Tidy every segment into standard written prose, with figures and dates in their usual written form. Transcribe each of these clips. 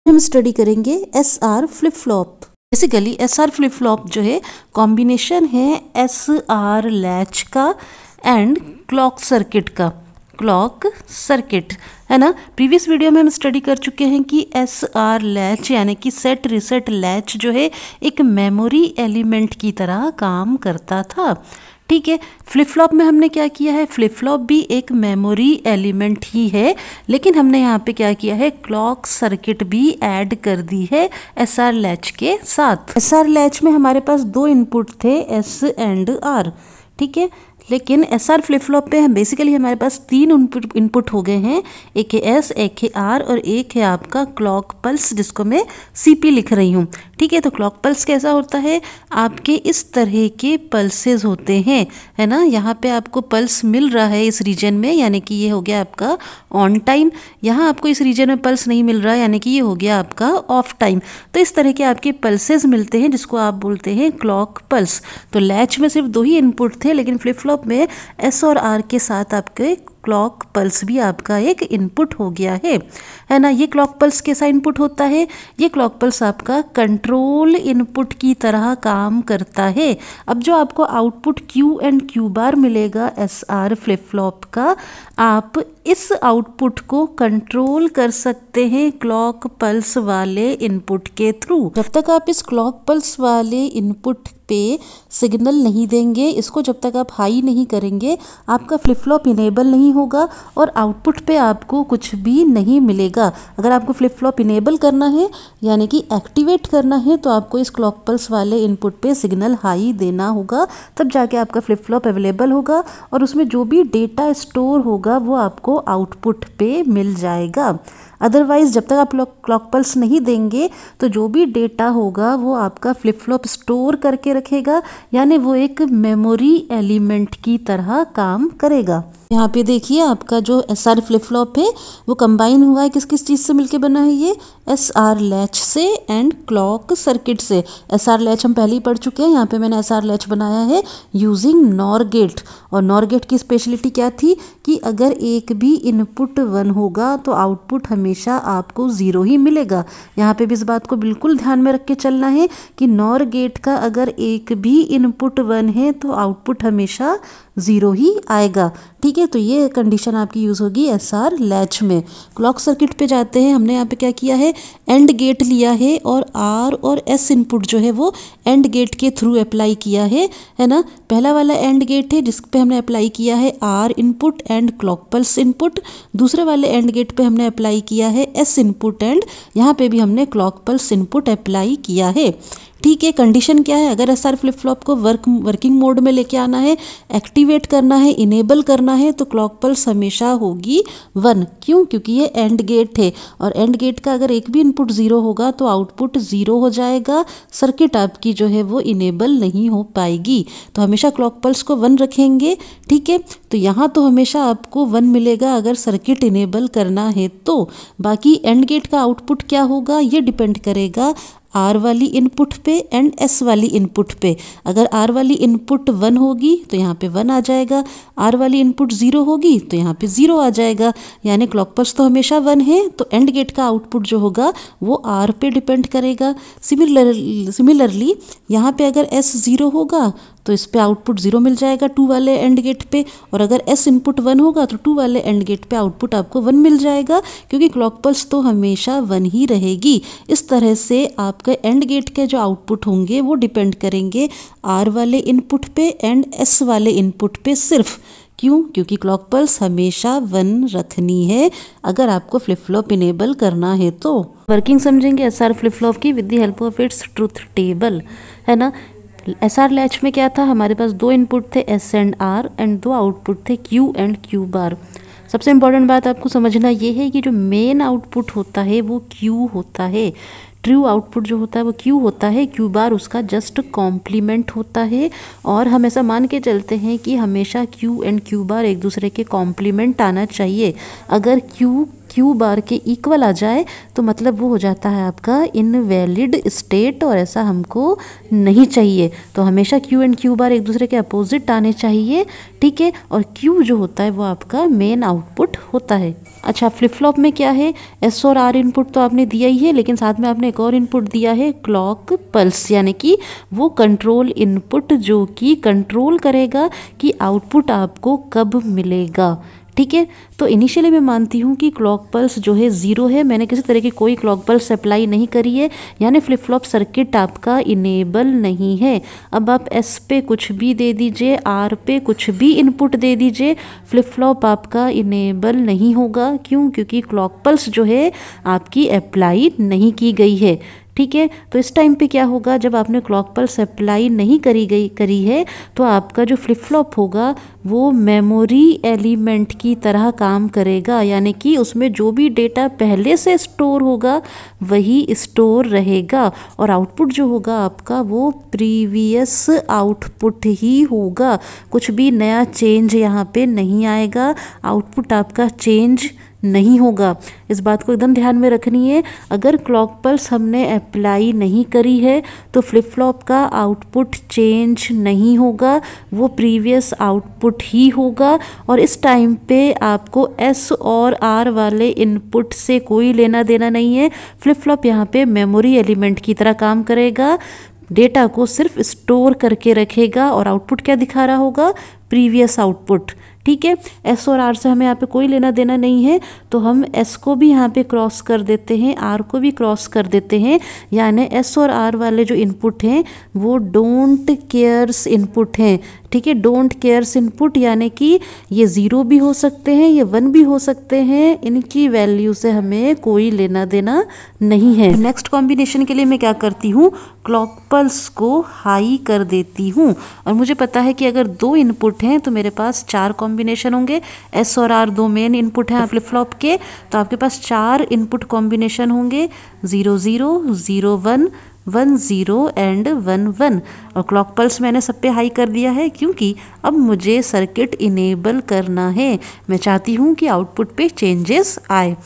हम स्टडी करेंगे S R flip flop. Basically S R flip flop जो है कॉम्बिनेशन है एस आर लैच का एंड क्लॉक सर्किट का। क्लॉक सर्किट है ना। प्रीवियस वीडियो में हम स्टडी कर चुके हैं कि एस आर लैच यानी कि सेट रिसेट लैच जो है एक मेमोरी एलिमेंट की तरह काम करता था। ठीक है, फ्लिप फ्लॉप में हमने क्या किया है, फ्लिप फ्लॉप भी एक मेमोरी एलिमेंट ही है, लेकिन हमने यहाँ पे क्या किया है, क्लॉक सर्किट भी ऐड कर दी है एस आर लैच के साथ। एस आर लैच में हमारे पास दो इनपुट थे एस एंड आर। ठीक है, लेकिन एस आर फ्लिप फ्लॉप पे हम बेसिकली हमारे पास तीन इनपुट हो गए हैं, एक है एस, एक है आर और एक है आपका क्लॉक पल्स जिसको मैं सीपी लिख रही हूँ। ठीक है, तो क्लॉक पल्स कैसा होता है, आपके इस तरह के पल्सेस होते हैं, है ना। यहाँ पे आपको पल्स मिल रहा है इस रीजन में, यानी कि ये हो गया आपका ऑन टाइम। यहाँ आपको इस रीजन में पल्स नहीं मिल रहा है, यानी कि ये हो गया आपका ऑफ टाइम। तो इस तरह के आपके पल्सेस मिलते हैं जिसको आप बोलते हैं क्लॉक पल्स। तो लैच में सिर्फ दो ही इनपुट थे, लेकिन फ्लिप फ्लॉप में एस और आर के साथ आपके क्लॉक पल्स भी आपका एक इनपुट हो गया है ना। ये क्लॉक पल्स कैसा इनपुट होता है, ये क्लॉक पल्स आपका कंट्रोल इनपुट की तरह काम करता है। अब जो आपको output Q and Q bar मिलेगा एस आर फ्लिप फ्लॉप का, आप इस आउटपुट को कंट्रोल कर सकते हैं क्लॉक पल्स वाले इनपुट के थ्रू। जब तक आप इस क्लॉक पल्स वाले इनपुट पे सिग्नल नहीं देंगे, इसको जब तक आप हाई नहीं करेंगे, आपका फ्लिप फ्लॉप इनेबल नहीं होगा और आउटपुट पे आपको कुछ भी नहीं मिलेगा। अगर आपको फ्लिप फ्लॉप इनेबल करना है यानी कि एक्टिवेट करना है, तो आपको इस क्लॉक पल्स वाले इनपुट पे सिग्नल हाई देना होगा, तब जाके आपका फ्लिप फ्लॉप अवेलेबल होगा और उसमें जो भी डेटा स्टोर होगा वो आपको आउटपुट पे मिल जाएगा। अदरवाइज जब तक आप क्लॉक पल्स नहीं देंगे तो जो भी डेटा होगा वो आपका फ्लिप फ्लॉप स्टोर करके रखेगा, यानी वो एक मेमोरी एलिमेंट की तरह काम करेगा। यहाँ पे देखिए आपका जो एस आर फ्लिप फ्लॉप है वो कंबाइन हुआ है, किस किस चीज़ से मिलके बना है, ये एस आर लैच से एंड क्लॉक सर्किट से। एस आर लैच हम पहले ही पढ़ चुके हैं, यहाँ पे मैंने एस आर लैच बनाया है यूजिंग नॉर गेट। और नॉर गेट की स्पेशलिटी क्या थी कि अगर एक भी इनपुट 1 होगा तो आउटपुट हमेशा आपको 0 ही मिलेगा। यहाँ पे भी इस बात को बिल्कुल ध्यान में रख के चलना है कि नॉर गेट का अगर एक भी इनपुट 1 है तो आउटपुट हमेशा 0 ही आएगा। ठीक है, तो ये कंडीशन आपकी यूज़ होगी एस आर लैच में। क्लॉक सर्किट पे जाते हैं, हमने यहाँ पे क्या किया है, एंड गेट लिया है और आर और एस इनपुट जो है वो एंड गेट के थ्रू अप्लाई किया है ना। पहला वाला एंड गेट है जिस पे हमने अप्लाई किया है R input and clock pulse input. दूसरे वाले एंड गेट पे हमने अप्लाई किया है एस इनपुट एंड यहाँ पे भी हमने क्लॉक पल्स इनपुट अप्लाई किया है। ठीक है, कंडीशन क्या है, अगर एस आर फ्लिप फ्लॉप को वर्किंग मोड में लेके आना है, एक्टिवेट करना है, इनेबल करना है, तो क्लॉक पल्स हमेशा होगी 1। क्यों, क्योंकि ये एंड गेट है और एंड गेट का अगर एक भी इनपुट 0 होगा तो आउटपुट 0 हो जाएगा, सर्किट आपकी जो है वो इनेबल नहीं हो पाएगी। तो हमेशा क्लॉक पल्स को 1 रखेंगे। ठीक है, तो यहाँ तो हमेशा आपको 1 मिलेगा अगर सर्किट इनेबल करना है तो। बाकी एंड गेट का आउटपुट क्या होगा ये डिपेंड करेगा आर वाली इनपुट पे एंड एस वाली इनपुट पे। अगर आर वाली इनपुट 1 होगी तो यहाँ पे 1 आ जाएगा, आर वाली इनपुट 0 होगी तो यहाँ पे 0 आ जाएगा, यानी क्लॉक पल्स तो हमेशा 1 है, तो एंड गेट का आउटपुट जो होगा वो आर पे डिपेंड करेगा। सिमिलरली यहाँ पे अगर एस 0 होगा तो इस पे आउटपुट 0 मिल जाएगा 2 वाले एंड गेट पे, और अगर एस इनपुट 1 होगा तो 2 वाले एंड गेट पे आउटपुट आपको 1 मिल जाएगा, क्योंकि क्लॉक पल्स तो हमेशा 1 ही रहेगी। इस तरह से आपका एंड गेट के जो आउटपुट होंगे वो डिपेंड करेंगे आर वाले इनपुट पे एंड एस वाले इनपुट पे सिर्फ। क्यों, क्योंकि क्लॉक पल्स हमेशा 1 रखनी है अगर आपको फ्लिप फ्लॉप इनेबल करना है तो। वर्किंग समझेंगे एस आर फ्लिप फ्लॉप की with the help of its truth table, है ना। एस आर लैच में क्या था, हमारे पास दो इनपुट थे एस एंड आर एंड दो आउटपुट थे क्यू एंड क्यू बार। सबसे इम्पॉर्टेंट बात आपको समझना ये है कि जो मेन आउटपुट होता है वो क्यू होता है, ट्रू आउटपुट जो होता है वो क्यू होता है, क्यू बार उसका जस्ट कॉम्प्लीमेंट होता है। और हम ऐसा मान के चलते हैं कि हमेशा क्यू एंड क्यू बार एक दूसरे के कॉम्प्लीमेंट आना चाहिए। अगर क्यू क्यू बार के इक्वल आ जाए तो मतलब वो हो जाता है आपका इनवैलिड स्टेट, और ऐसा हमको नहीं चाहिए। तो हमेशा क्यू एंड क्यू बार एक दूसरे के अपोजिट आने चाहिए, ठीक है। और क्यू जो होता है वो आपका मेन आउटपुट होता है। अच्छा, फ्लिप फ्लॉप में क्या है, एस और आर इनपुट तो आपने दिया ही है, लेकिन साथ में आपने एक और इनपुट दिया है क्लॉक पल्स, यानी कि वो कंट्रोल इनपुट जो कि कंट्रोल करेगा कि आउटपुट आपको कब मिलेगा, ठीक है। तो इनिशियली मैं मानती हूँ कि क्लॉक पल्स जो है 0 है, मैंने किसी तरह की कोई क्लॉक पल्स अप्लाई नहीं करी है, यानी फ्लिप फ्लॉप सर्किट आपका इनेबल नहीं है। अब आप एस पे कुछ भी दे दीजिए, आर पे कुछ भी इनपुट दे दीजिए, फ्लिप फ्लॉप आपका इनेबल नहीं होगा। क्यों? क्योंकि क्लॉक पल्स जो है आपकी अप्लाई नहीं की गई है, ठीक है। तो इस टाइम पे क्या होगा, जब आपने क्लॉक पल्स अप्लाई नहीं करी है तो आपका जो फ्लिप फ्लॉप होगा वो मेमोरी एलिमेंट की तरह काम करेगा, यानी कि उसमें जो भी डेटा पहले से स्टोर होगा वही स्टोर रहेगा, और आउटपुट जो होगा आपका वो प्रीवियस आउटपुट ही होगा। कुछ भी नया चेंज यहाँ पे नहीं आएगा, आउटपुट आपका चेंज नहीं होगा। इस बात को एकदम ध्यान में रखनी है। अगर क्लॉक पल्स हमने अप्लाई नहीं करी है तो फ्लिप फ्लॉप का आउटपुट चेंज नहीं होगा, वो प्रीवियस आउटपुट ही होगा। और इस टाइम पे आपको एस और आर वाले इनपुट से कोई लेना देना नहीं है। फ्लिप फ्लॉप यहाँ पे मेमोरी एलिमेंट की तरह काम करेगा, डेटा को सिर्फ स्टोर करके रखेगा, और आउटपुट क्या दिखा रहा होगा, प्रीवियस आउटपुट, ठीक है। एस और आर से हमें यहाँ पे कोई लेना देना नहीं है, तो हम एस को भी यहाँ पे क्रॉस कर देते हैं, आर को भी क्रॉस कर देते हैं, यानी एस और आर वाले जो इनपुट हैं वो डोंट केयर्स इनपुट हैं, ठीक है। डोंट केयर्स इनपुट यानी कि ये 0 भी हो सकते हैं, ये 1 भी हो सकते हैं, इनकी वैल्यू से हमें कोई लेना देना नहीं है। नेक्स्ट कॉम्बिनेशन के लिए मैं क्या करती हूँ, क्लॉक पल्स को हाई कर देती हूँ, और मुझे पता है कि अगर 2 इनपुट हैं तो मेरे पास 4 कॉम्बिनेशन होंगे। एस और आर 2 मेन इनपुट हैं फ्लिप फ्लॉप के, तो आपके पास 4 इनपुट कॉम्बिनेशन होंगे, 0 0 0 1 1 0 एंड 1 1। और क्लॉक पल्स मैंने सब पे हाई कर दिया है, क्योंकि अब मुझे सर्किट इनेबल करना है, मैं चाहती हूँ कि आउटपुट पे चेंजेस आए,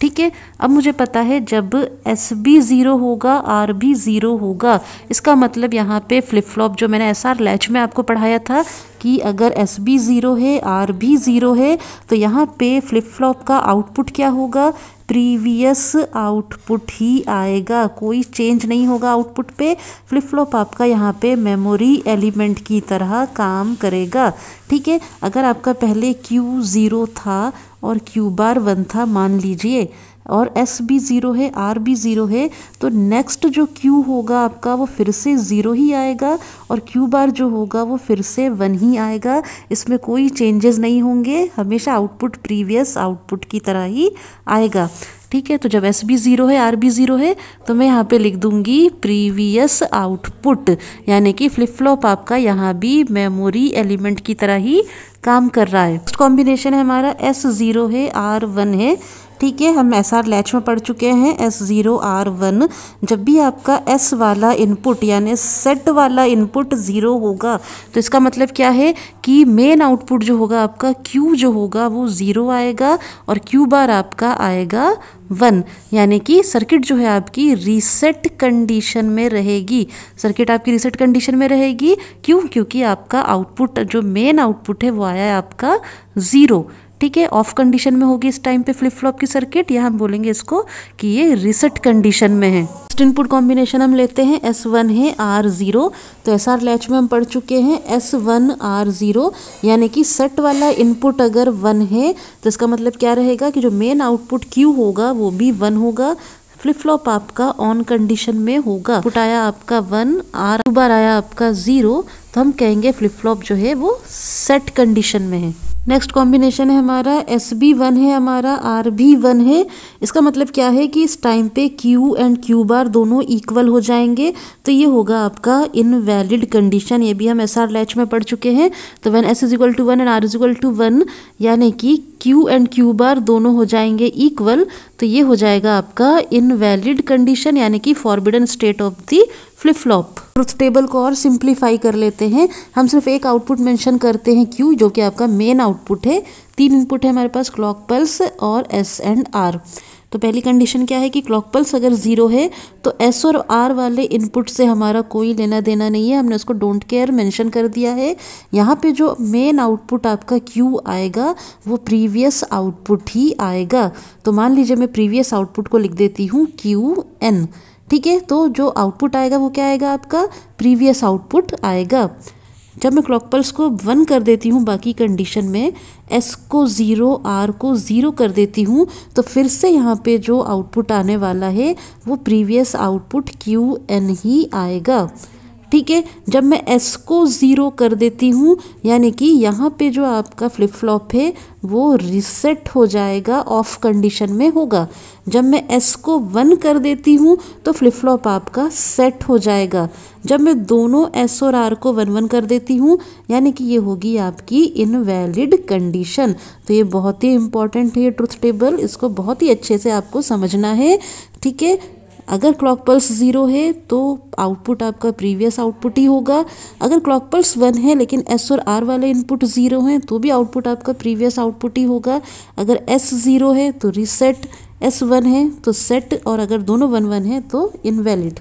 ठीक है। अब मुझे पता है जब एस भी 0 होगा, आर भी 0 होगा, इसका मतलब यहाँ पे फ्लिप फ्लॉप जो मैंने एस आर लैच में आपको पढ़ाया था कि अगर एस भी 0 है, आर भी 0 है, तो यहाँ पे फ्लिप फ्लॉप का आउटपुट क्या होगा, प्रीवियस आउटपुट ही आएगा, कोई चेंज नहीं होगा आउटपुट पे। फ्लिप फ्लॉप आपका यहाँ पे मेमोरी एलिमेंट की तरह काम करेगा, ठीक है। अगर आपका पहले Q 0 था और Q बार 1 था मान लीजिए, और S भी 0 है, R भी 0 है, तो नेक्स्ट जो Q होगा आपका वो फिर से 0 ही आएगा, और Q बार जो होगा वो फिर से 1 ही आएगा, इसमें कोई चेंजेस नहीं होंगे, हमेशा आउटपुट प्रीवियस आउटपुट की तरह ही आएगा, ठीक है। तो जब S भी 0 है, R भी 0 है, तो मैं यहाँ पे लिख दूंगी प्रीवियस आउटपुट, यानी कि फ्लिप फ्लॉप आपका यहाँ भी मेमोरी एलिमेंट की तरह ही काम कर रहा है। नेक्स्ट कॉम्बिनेशन है हमारा S 0 है, R 1 है, ठीक है। हम एस आर लैच में पढ़ चुके हैं, S 0 R 1। जब भी आपका S वाला इनपुट यानी सेट वाला इनपुट 0 होगा, तो इसका मतलब क्या है कि मेन आउटपुट जो होगा आपका Q जो होगा वो 0 आएगा, और Q बार आपका आएगा 1, यानी कि सर्किट जो है आपकी रीसेट कंडीशन में रहेगी। सर्किट आपकी रीसेट कंडीशन में रहेगी, क्यों? क्योंकि आपका आउटपुट जो मेन आउटपुट है वो आया है आपका 0, ठीक है। ऑफ कंडीशन में होगी इस टाइम पे फ्लिप फ्लॉप की सर्किट, यहाँ हम बोलेंगे इसको कि ये रीसेट कंडीशन में है। नेक्स्ट इनपुट कॉम्बिनेशन हम लेते हैं, S1 है, R 0। तो SR लैच में हम पढ़ चुके हैं S1 R 0, यानी कि सेट वाला इनपुट अगर 1 है तो इसका मतलब क्या रहेगा कि जो मेन आउटपुट Q होगा वो भी 1 होगा, फ्लिप फ्लॉप आपका ऑन कंडीशन में होगा। इनपुट आया आपका 1, R बार आया आपका 0, तो हम कहेंगे फ्लिप फ्लॉप जो है वो सेट कंडीशन में है। नेक्स्ट कॉम्बिनेशन है हमारा, S भी 1 है हमारा, R भी 1 है। इसका मतलब क्या है कि इस टाइम पे Q एंड Q बार दोनों इक्वल हो जाएंगे, तो ये होगा आपका इनवैलिड कंडीशन, ये भी हम SR लैच में पढ़ चुके हैं। तो व्हेन S = 1 एंड R = 1, यानी कि Q एंड Q बार दोनों हो जाएंगे इक्वल, तो ये हो जाएगा आपका इनवैलिड कंडीशन, यानी कि forbidden state of the flip flop. Truth table को और सिंप्लीफाई कर लेते हैं। हम सिर्फ एक आउटपुट मेंशन करते हैं Q, जो कि आपका मेन आउटपुट है। 3 इनपुट है हमारे पास, क्लॉक पल्स और S एंड R। तो पहली कंडीशन क्या है कि क्लॉक पल्स अगर 0 है तो S और R वाले इनपुट से हमारा कोई लेना देना नहीं है, हमने उसको डोंट केयर मेंशन कर दिया है। यहाँ पे जो मेन आउटपुट आपका Q आएगा वो प्रीवियस आउटपुट ही आएगा। तो मान लीजिए मैं प्रीवियस आउटपुट को लिख देती हूँ QN, ठीक है। तो जो आउटपुट आएगा वो क्या आएगा, आपका प्रीवियस आउटपुट आएगा। जब मैं क्लॉक पल्स को 1 कर देती हूँ बाकी कंडीशन में, S को 0, R को 0 कर देती हूँ, तो फिर से यहाँ पे जो आउटपुट आने वाला है वो प्रीवियस आउटपुट QN ही आएगा, ठीक है। जब मैं S को 0 कर देती हूँ, यानी कि यहाँ पे जो आपका फ्लिप फ्लॉप है वो रीसेट हो जाएगा, ऑफ कंडीशन में होगा। जब मैं S को 1 कर देती हूँ तो फ्लिप फ्लॉप आपका सेट हो जाएगा। जब मैं दोनों S और R को 1 1 कर देती हूँ, यानी कि ये होगी आपकी इनवैलिड कंडीशन। तो ये बहुत ही इंपॉर्टेंट है ये ट्रुथ टेबल, इसको बहुत ही अच्छे से आपको समझना है, ठीक है। अगर क्लॉक पल्स 0 है तो आउटपुट आपका प्रीवियस आउटपुट ही होगा। अगर क्लॉक पल्स 1 है लेकिन S और R वाले इनपुट 0 हैं तो भी आउटपुट आपका प्रीवियस आउटपुट ही होगा। अगर S 0 है तो रीसेट, S 1 है तो सेट, और अगर दोनों 1 1 है तो इनवैलिड।